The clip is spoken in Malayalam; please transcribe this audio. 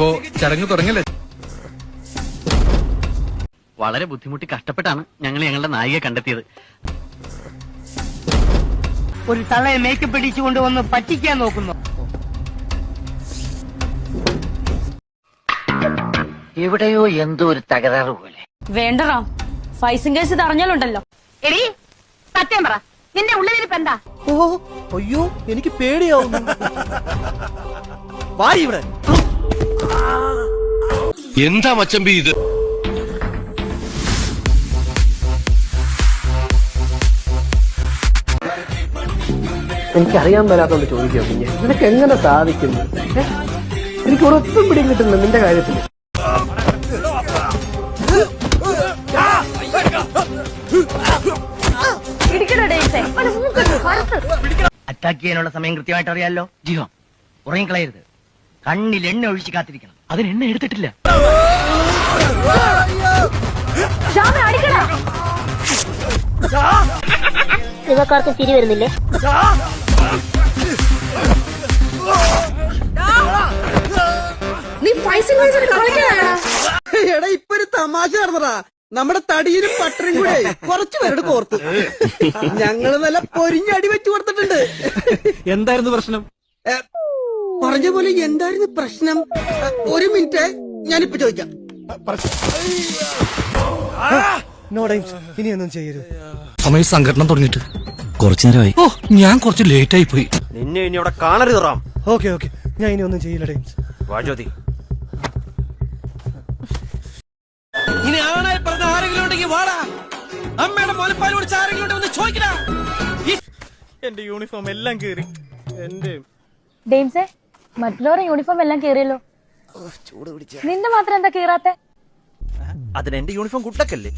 അപ്പോ ചടങ്ങ് തുടങ്ങല്ലേ? വളരെ ബുദ്ധിമുട്ടി കഷ്ടപ്പെട്ടാണ് ഞങ്ങൾ ഞങ്ങളുടെ നായികയെ കണ്ടെത്തിയത്. ഒരു തള്ളയെ മേക്കപ്പ് ഇടിച്ചുകൊണ്ട് വന്ന് പറ്റിക്കാൻ നോക്കുന്നു. എവിടെയോ എന്തോ ഒരു തകരാറ് പോലെ. വേണ്ടറാ, ഫൈസിംഗ് കേസ് ഇത് അറിഞ്ഞാലുണ്ടല്ലോ. എടി സത്യം പറ, നിന്റെ ഉള്ളിലിരിപ്പ് എന്താ? ഓ അയ്യോ എനിക്ക് പേടിയാവുന്നു. വാടി ഇവിടെ. എന്താ മച്ചമ്പി ഇത്? എനിക്കറിയാൻ മേലാത്തോണ്ട് ചോദിക്കുക, പിന്നെ നിനക്ക് എങ്ങനെ സാധിക്കും? എനിക്ക് ഉറപ്പും പിടിയും കിട്ടുന്നു നിന്റെ കാര്യത്തിൽ. അറ്റാക്ക് ചെയ്യാനുള്ള സമയം കൃത്യമായിട്ട് അറിയാലോ. ജീവം ഉറങ്ങിക്കളയരുത്. കണ്ണിൽ എണ്ണ ഒഴിച്ച് കാത്തിരിക്കണം. അതിന് എണ്ണ എടുത്തിട്ടില്ല. നിങ്ങൾക്കാർക്കും ചിരി വരുന്നില്ലേ? നീ ഫൈസിംഗ് കേസ് കളിക്കാനാ? എടാ ഇപ്പൊ ഒരു തമാശ നടന്നടാ. നമ്മുടെ തടിയിലും പട്ടരും കൂടെ കുറച്ചു പേരുടെ കോർത്ത് ഞങ്ങള് നല്ല പൊരിഞ്ഞടി വെച്ചു കൊടുത്തിട്ടുണ്ട്. എന്തായിരുന്നു പ്രശ്നം? പറഞ്ഞ പോലെ എന്തായിരുന്നു പ്രശ്നം? ഒരു മിനിറ്റ്, ഞാനിപ്പോ ചോദിക്കാം. ഇനിയൊന്നും ചെയ്യരുത്. സമയം സംഘടന തുടങ്ങിയിട്ട് കുറച്ചു നേരമായി. ഓ, ഞാൻ കുറച്ച് ലേറ്റ് ആയി പോയി. നിന്നെ ഇനി അവിടെ കാണരുത് റാം. ഓക്കെ ഞാൻ ഇനി ഒന്നും ചെയ്യില്ല ഡെയിംസ്. വാജോതി ഇനി ആണായി പറഞ്ഞ ആരെങ്കിലും ഉണ്ടെങ്കിൽ വാടാ. അമ്മയുടെ മുലപ്പാൽ കുടിച്ച ആരെങ്കിലും ഉണ്ടെന്ന് ചോദിക്കടാ. എന്റെ യൂണിഫോം എല്ലാം കീറി. എന്റെ ഡെയിംസേ, മറ്റുള്ളവരുടെ യൂണിഫോം എല്ലാം കീറിയല്ലോ. ചൂട് പിടിച്ച നിന്റെ മാത്രം എന്താ കീറാത്തെ? അതിന് എന്റെ യൂണിഫോം കുട്ടക്കല്ലേ.